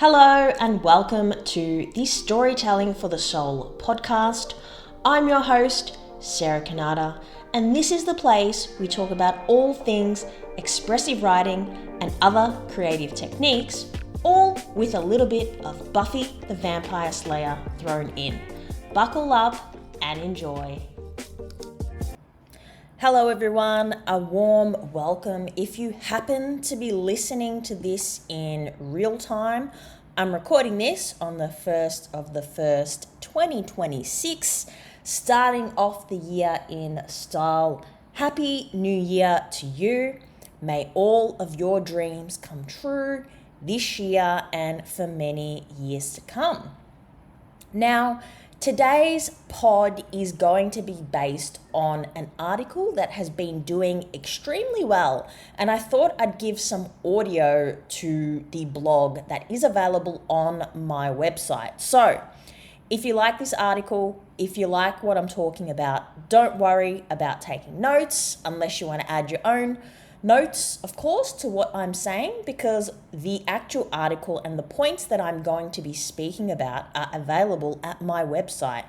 Hello and welcome to the Storytelling for the Soul podcast. I'm your host, Sarah Kanata, and this is the place we talk about all things expressive writing and other creative techniques, all with a little bit of Buffy the Vampire Slayer thrown in. Buckle up and enjoy. Hello everyone, a warm welcome. If you happen to be listening to this in real time, I'm recording this on the 1st of the 1st, 2026, starting off the year in style. Happy New Year to you. May all of your dreams come true this year and for many years to come. Now, today's pod is going to be based on an article that has been doing extremely well, and I thought I'd give some audio to the blog that is available on my website. So, if you like this article, if you like what I'm talking about, don't worry about taking notes unless you want to add your own notes, of course, to what I'm saying, because the actual article and the points that I'm going to be speaking about are available at my website,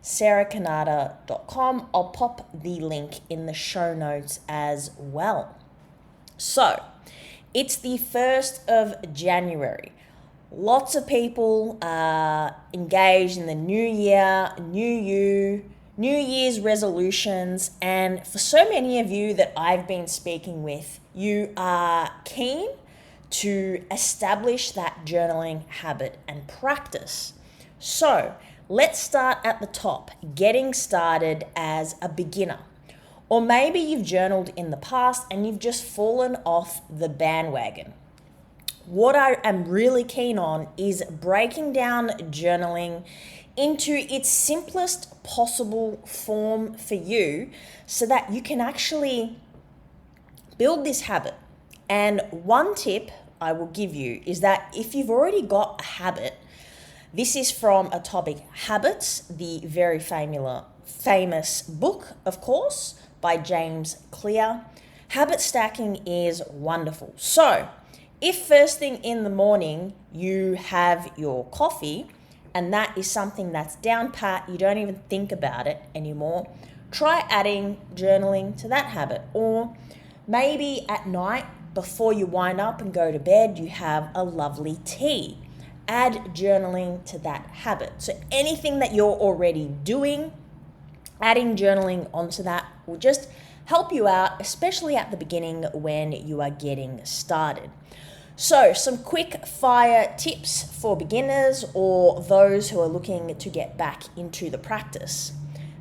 sarahkanata.com. I'll pop the link in the show notes as well. So, it's the 1st of January. Lots of people are engaged in the new year, New Year's resolutions, and for so many of you that I've been speaking with, you are keen to establish that journaling habit and practice. So let's start at the top, getting started as a beginner. Or maybe you've journaled in the past and you've just fallen off the bandwagon. What I am really keen on is breaking down journaling into its simplest possible form for you so that you can actually build this habit. And one tip I will give you is that if you've already got a habit, this is from Atomic Habits, the very famous book, of course, by James Clear. Habit stacking is wonderful. So if first thing in the morning you have your coffee, and that is something that's down pat, you don't even think about it anymore, try adding journaling to that habit. Or maybe at night, before you wind up and go to bed, you have a lovely tea. Add journaling to that habit. So anything that you're already doing, adding journaling onto that will just help you out, especially at the beginning when you are getting started. So, some quick fire tips for beginners or those who are looking to get back into the practice.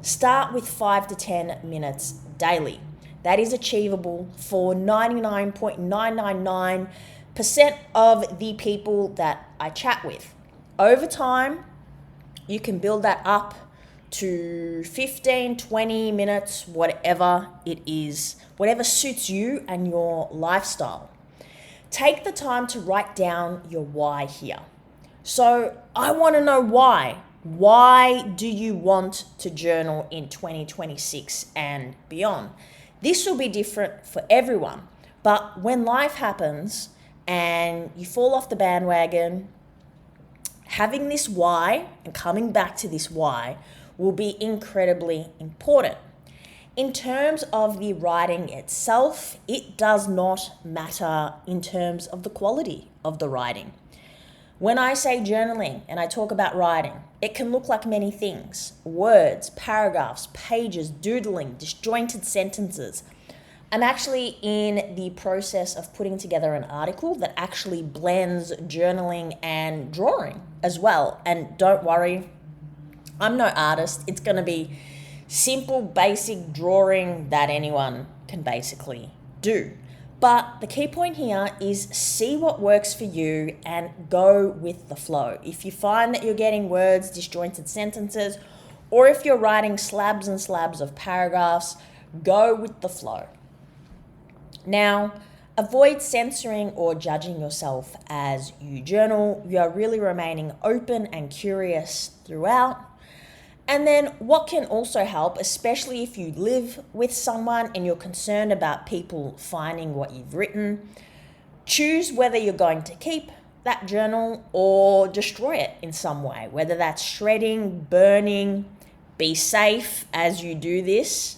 Start with 5 to 10 minutes daily. That is achievable for 99.999% of the people that I chat with. Over time, you can build that up to 15, 20 minutes, whatever it is, whatever suits you and your lifestyle. Take the time to write down your why here. So I want to know why. Why do you want to journal in 2026 and beyond? This will be different for everyone. But when life happens and you fall off the bandwagon, having this why and coming back to this why will be incredibly important. In terms of the writing itself, it does not matter in terms of the quality of the writing. When I say journaling and I talk about writing, it can look like many things: words, paragraphs, pages, doodling, disjointed sentences. I'm actually in the process of putting together an article that actually blends journaling and drawing as well. And don't worry, I'm no artist. It's going to be simple, basic drawing that anyone can basically do. But the key point here is see what works for you and go with the flow. If you find that you're getting words, disjointed sentences, or if you're writing slabs and slabs of paragraphs, go with the flow. Now, avoid censoring or judging yourself as you journal. You are really remaining open and curious throughout. And then what can also help, especially if you live with someone and you're concerned about people finding what you've written, choose whether you're going to keep that journal or destroy it in some way, whether that's shredding, burning. Be safe as you do this,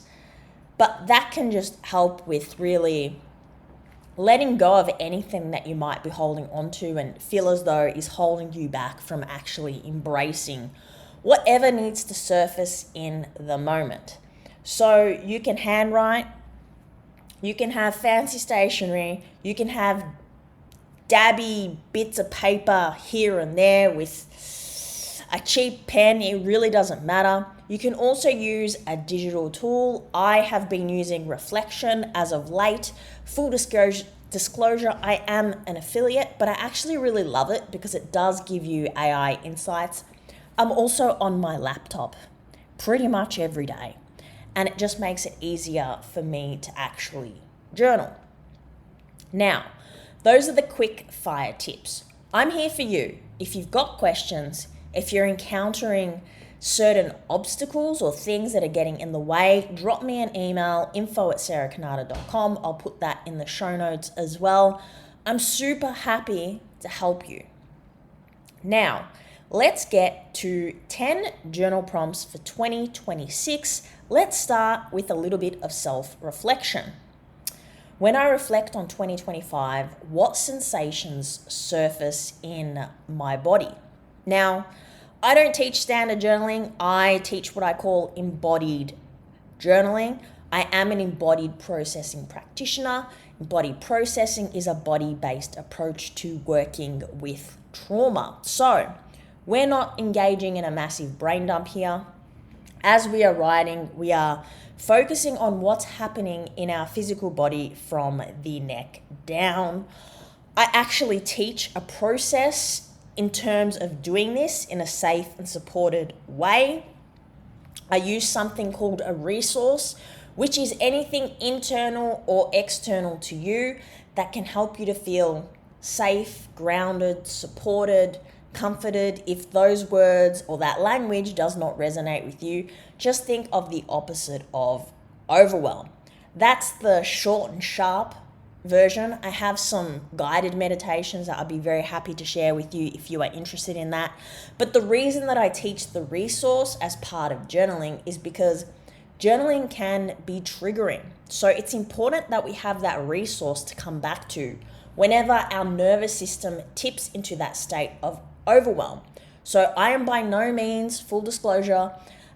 but that can just help with really letting go of anything that you might be holding onto and feel as though is holding you back from actually embracing whatever needs to surface in the moment. So you can handwrite, you can have fancy stationery, you can have dabby bits of paper here and there with a cheap pen, it really doesn't matter. You can also use a digital tool. I have been using Reflection as of late. Full disclosure, I am an affiliate, but I actually really love it because it does give you AI insights. I'm also on my laptop pretty much every day, and it just makes it easier for me to actually journal. Now, those are the quick fire tips. I'm here for you. If you've got questions, if you're encountering certain obstacles or things that are getting in the way, drop me an email, info@sarahcanada.com. I'll put that in the show notes as well. I'm super happy to help you. Now, let's get to 10 journal prompts for 2026. Let's start with a little bit of self-reflection. When I reflect on 2025, what sensations surface in my body? Now, I don't teach standard journaling. I teach what I call embodied journaling. I am an embodied processing practitioner. Embodied processing is a body-based approach to working with trauma. So we're not engaging in a massive brain dump here. As we are writing, we are focusing on what's happening in our physical body from the neck down. I actually teach a process in terms of doing this in a safe and supported way. I use something called a resource, which is anything internal or external to you that can help you to feel safe, grounded, supported, comforted. If those words or that language does not resonate with you, just think of the opposite of overwhelm. That's the short and sharp version. I have some guided meditations that I'll be very happy to share with you if you are interested in that. But the reason that I teach the resource as part of journaling is because journaling can be triggering. So it's important that we have that resource to come back to whenever our nervous system tips into that state of overwhelm. So I am by no means, full disclosure,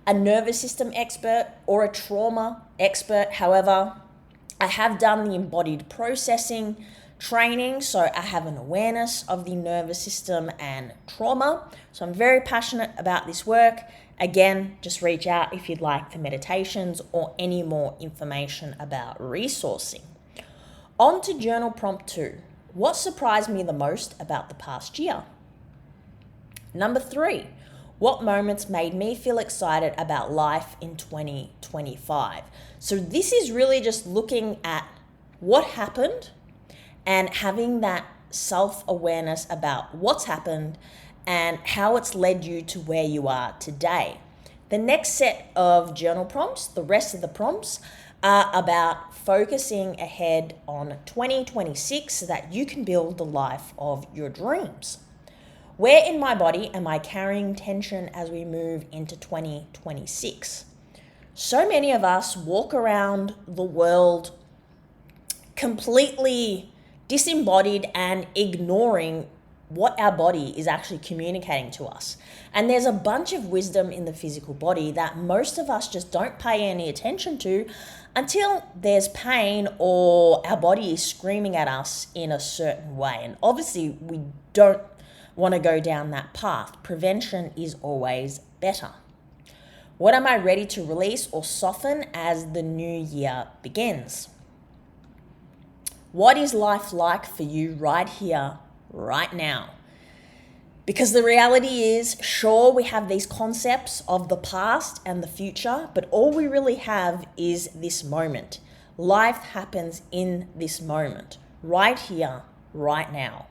a nervous system expert or a trauma expert. However, I have done the embodied processing training, so I have an awareness of the nervous system and trauma. So I'm very passionate about this work. Again, just reach out if you'd like the meditations or any more information about resourcing. On to journal prompt 2. What surprised me the most about the past year? Number 3. What moments made me feel excited about life in 2025? So this is really just looking at what happened and having that self-awareness about what's happened and how it's led you to where you are today. The next set of journal prompts, the rest of the prompts, are about focusing ahead on 2026 so that you can build the life of your dreams. Where in my body am I carrying tension as we move into 2026? So many of us walk around the world completely disembodied and ignoring what our body is actually communicating to us. And there's a bunch of wisdom in the physical body that most of us just don't pay any attention to until there's pain or our body is screaming at us in a certain way. And obviously we don't want to go down that path. Prevention is always better. What am I ready to release or soften as the new year begins? What is life like for you right here, right now? Because the reality is, sure, we have these concepts of the past and the future, but all we really have is this moment. Life happens in this moment, right here, right now.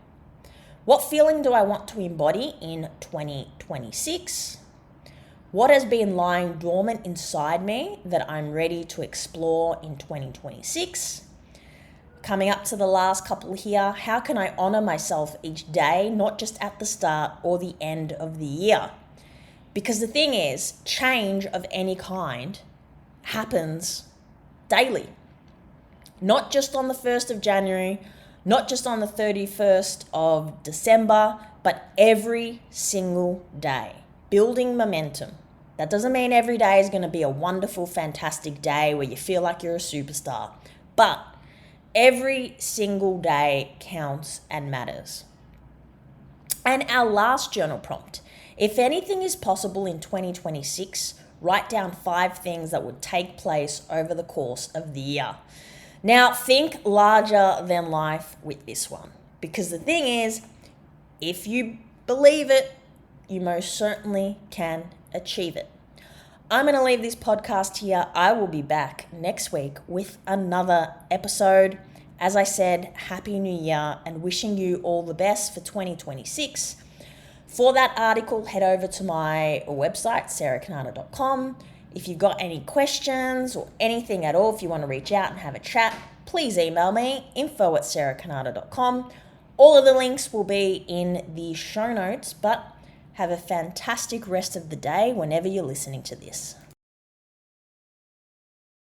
What feeling do I want to embody in 2026? What has been lying dormant inside me that I'm ready to explore in 2026? coming up to the last couple here, how can I honor myself each day, not just at the start or the end of the year? Because the thing is, change of any kind happens daily. Not just on the 1st of January, not just on the 31st of December, but every single day. Building momentum. That doesn't mean every day is going to be a wonderful, fantastic day where you feel like you're a superstar. But every single day counts and matters. And our last journal prompt. If anything is possible in 2026, write down 5 things that would take place over the course of the year. Now, think larger than life with this one. Because the thing is, if you believe it, you most certainly can achieve it. I'm going to leave this podcast here. I will be back next week with another episode. As I said, Happy New Year and wishing you all the best for 2026. For that article, head over to my website, sarahkanata.com. If you've got any questions or anything at all, if you want to reach out and have a chat, please email me, info@sarahkanata.com. All of the links will be in the show notes, but have a fantastic rest of the day whenever you're listening to this.